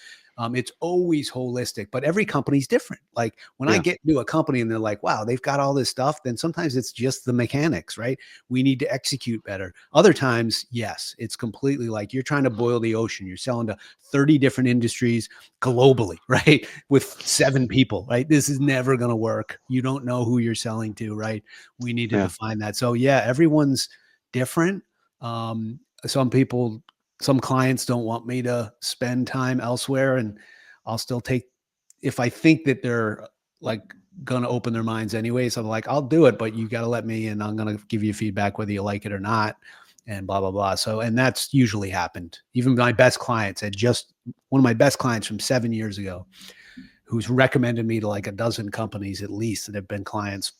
it's always holistic, but every company's different. Like, when I get into a company and they're like, wow, they've got all this stuff, then sometimes it's just the mechanics, right? We need to execute better. Other times, yes, it's completely like you're trying to boil the ocean. You're selling to 30 different industries globally, right? With 7 people, right? This is never going to work. You don't know who you're selling to, right? We need to define that. So yeah, everyone's different. Some clients don't want me to spend time elsewhere, and I'll still take, if I think that they're like going to open their minds anyways, I'm like, I'll do it, but you got to let me, and I'm going to give you feedback whether you like it or not, and blah, blah, blah. So, and that's usually happened. Even my best clients, one of my best clients from 7 years ago, who's recommended me to like a dozen companies at least that have been clients.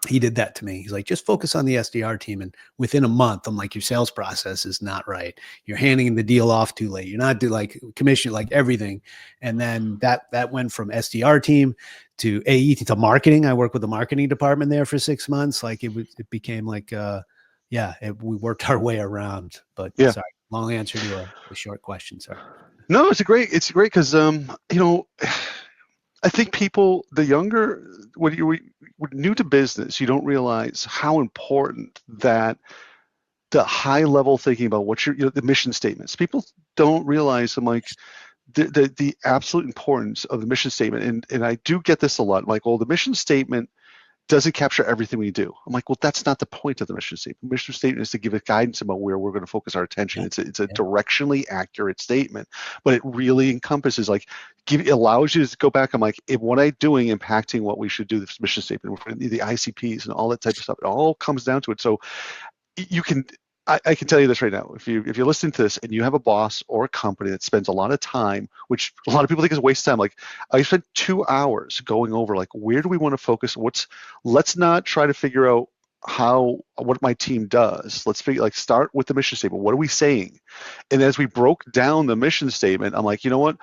He did that to me. He's like, just focus on the SDR team. And within a month, I'm like, your sales process is not right. You're handing the deal off too late. You're not doing like commission, like everything. And then that went from SDR team to AE to marketing. I worked with the marketing department there for 6 months. Like it became like, we worked our way around. But sorry, long answer to a short question. Sorry. No, it's great because I think people, the younger, when you're new to business, you don't realize how important that the high level thinking about what the mission statements. People don't realize, I'm like, the absolute importance of the mission statement. And I do get this a lot. I'm like, well, the mission statement doesn't capture everything we do. I'm like, well, that's not the point of the mission statement. The mission statement is to give a guidance about where we're going to focus our attention. Yeah. It's a Yeah. directionally accurate statement, but it really encompasses like allows you to go back. I'm like, if what I'm doing impacting what we should do, this mission statement, the ICPs and all that type of stuff, it all comes down to it. So you can. I can tell you this right now. If you're listening to this and you have a boss or a company that spends a lot of time, which a lot of people think is a waste of time, like I spent 2 hours going over like where do we want to focus? Let's not try to figure out what my team does. Let's start with the mission statement. What are we saying? And as we broke down the mission statement, I'm like, you know what?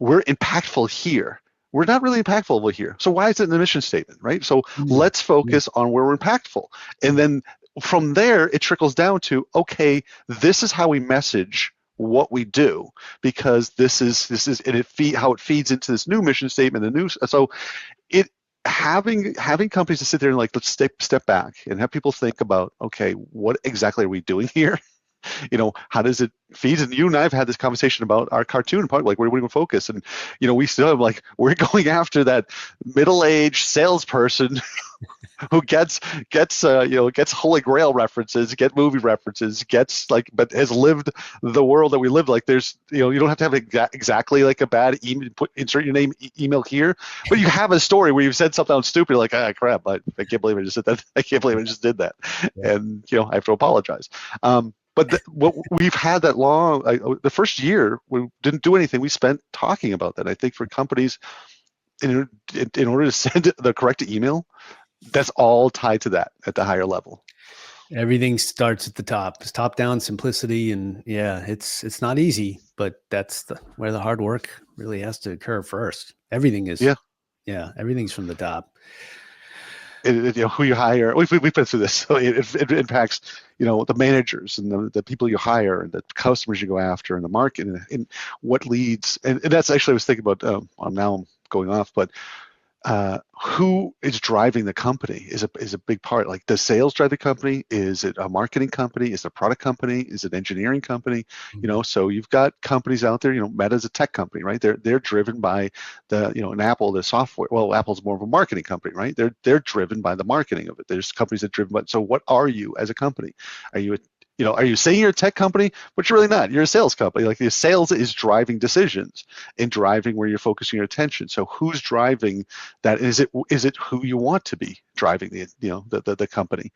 We're impactful here. We're not really impactful over here. So why is it in the mission statement, right? So let's focus on where we're impactful. And then from there, it trickles down to, okay, this is how we message what we do, because this is how it feeds into this new mission statement. So having companies to sit there and like, let's step back and have people think about, okay, what exactly are we doing here? How does it feed? And you and I have had this conversation about our cartoon part, like where we focus. And, we still have like, we're going after that middle-aged salesperson who gets Holy Grail references, get movie references, but has lived the world that we live. Like there's, you don't have to have exactly like a bad email, insert your name, email here, but you have a story where you've said something stupid, like, crap, I can't believe I just did that. I can't believe I just did that. Yeah. And, I have to apologize. But what we've had that long, the first year, we didn't do anything. We spent talking about that. I think for companies, in order to send the correct email, that's all tied to that at the higher level. Everything starts at the top. It's top-down simplicity, and yeah, it's not easy, but that's where the hard work really has to occur first. Everything is, everything's from the top. Who you hire. We've been through this, so it impacts the managers and the people you hire and the customers you go after and the market and what leads. And that's actually I was thinking about. Now I'm going off, but who is driving the company is a big part. Like, does sales drive the company? Is it a marketing company? Is it a product company? Is it an engineering company? Mm-hmm. So you've got companies out there. Meta's a tech company, right? They're driven by an Apple, the software. Well, Apple's more of a marketing company, right? They're driven by the marketing of it. There's companies that are driven by. So what are you as a company? Are you are you saying you're a tech company, but you're really not? You're a sales company. Like, your sales is driving decisions and driving where you're focusing your attention. So who's driving that? Is it who you want to be driving the company?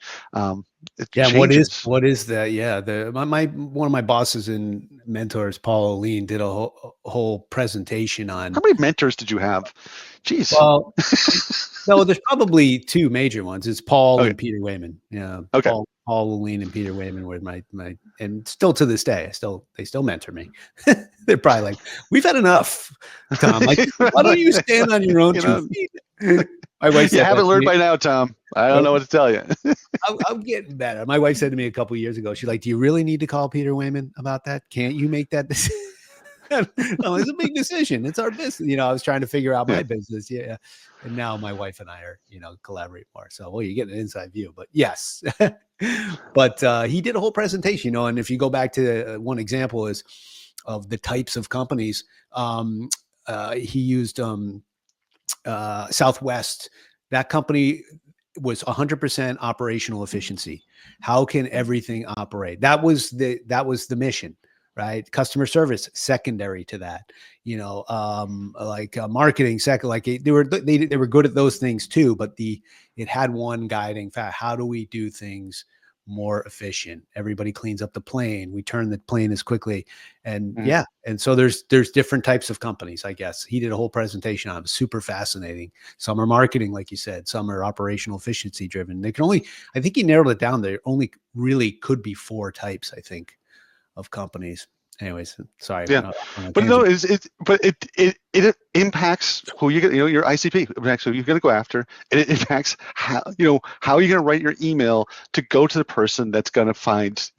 Changes. What is that? Yeah, one of my bosses and mentors, Paul O'Lean, did a whole presentation on. How many mentors did you have? Jeez. Well, no, there's probably two major ones. It's Paul and Peter Wayman. Yeah. Okay. Paul O'Lean and Peter Wayman were my and still to this day, they still mentor me. They're probably like, we've had enough, Tom. Like, why don't you stand on your own 2 feet? My wife said, you haven't learned by now, Tom. I don't know what to tell you. I'm getting better. My wife said to me a couple of years ago, she's like, do you really need to call Peter Wayman about that? Can't you make that decision? It's a big decision. It's our business. I was trying to figure out my business. Yeah. And now my wife and I are, collaborate more. So, you get an inside view, but yes. But he did a whole presentation, and if you go back to one example is of the types of companies, he used Southwest. That company was 100% operational efficiency. How can everything operate? That was the mission. Right, customer service secondary to that, marketing second. Like they were good at those things too, but it had one guiding fact: how do we do things more efficient? Everybody cleans up the plane. We turn the plane as quickly, and and so there's different types of companies. I guess he did a whole presentation on it. It was super fascinating. Some are marketing, like you said. Some are operational efficiency driven. I think he narrowed it down. There only really could be 4 types, I think, of companies. Anyways, sorry. Yeah, but no, it impacts who you get. Your ICP impacts who you're going to go after, and it impacts how how are you going to write your email to go to the person that's going to find.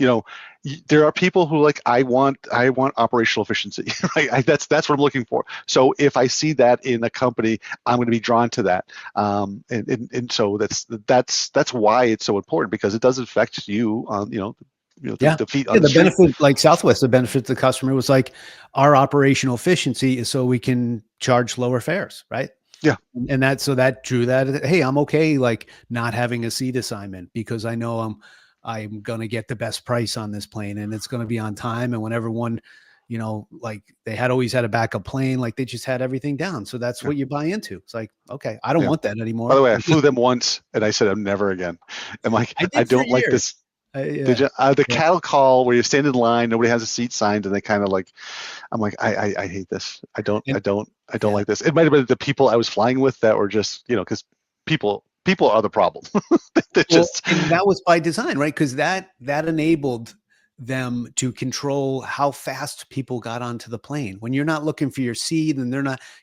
There are people who like, I want operational efficiency. Right? That's what I'm looking for. So if I see that in a company, I'm going to be drawn to that. And so that's why it's so important, because it does affect you on the feet on the street. Benefit, like Southwest, the benefit to the customer was like, our operational efficiency is so we can charge lower fares, right? Yeah. And that, so that drew that, hey, I'm okay like not having a seat assignment because I know I'm going to get the best price on this plane and it's going to be on time. And whenever one, like they had always had a backup plane, like they just had everything down. So that's Yeah. what you buy into. It's like, okay, I don't Yeah. want that anymore. By the way, I flew them once and I said, I'm never again. I'm like, I I did for don't like years. this. Yeah. Did you? The Yeah. cattle call where you stand in line, nobody has a seat signed, and they kind of like, I'm like, I hate this. I don't And yeah. like this. It might have been the people I was flying with that were just, because people are the problem. They Well, just, and that was by design, right? Because that enabled them to control how fast people got onto the plane. When you're not looking for your seat and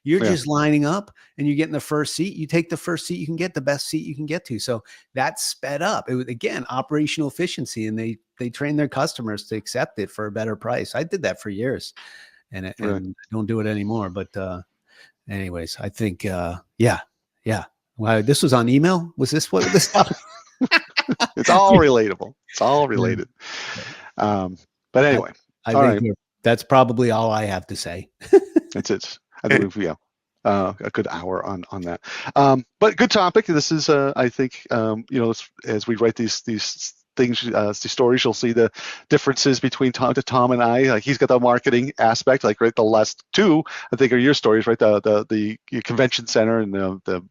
you're yeah, just lining up and you get in the first seat, you take the first seat you can get, the best seat you can get to. So that sped up. It was, again, operational efficiency, and they train their customers to accept it for a better price. I did that for years, and really. I don't do it anymore. But anyways, I think yeah. Wow, this was on email. Was this what this? It's all relatable. It's all related. But anyway, I all think right. that's probably all I have to say. That's it. I think we've a good hour on that. But good topic. This is I think as we write these things, these stories, you'll see the differences between Tom and I. Like he's got the marketing aspect, like right the last two I think are your stories, right? The convention center and the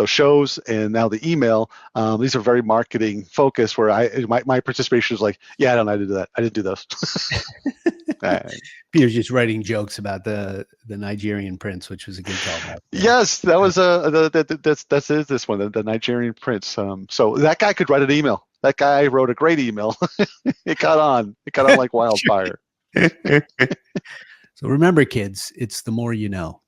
shows, and now the email. These are very marketing focused. Where my participation is like, yeah, I don't know how to do that. I didn't do those. Peter's just writing jokes about the Nigerian prince, which was a good callback. Yes, that was that's this one, the Nigerian prince. So that guy could write an email. That guy wrote a great email. It got on like wildfire. So remember, kids, it's the more you know.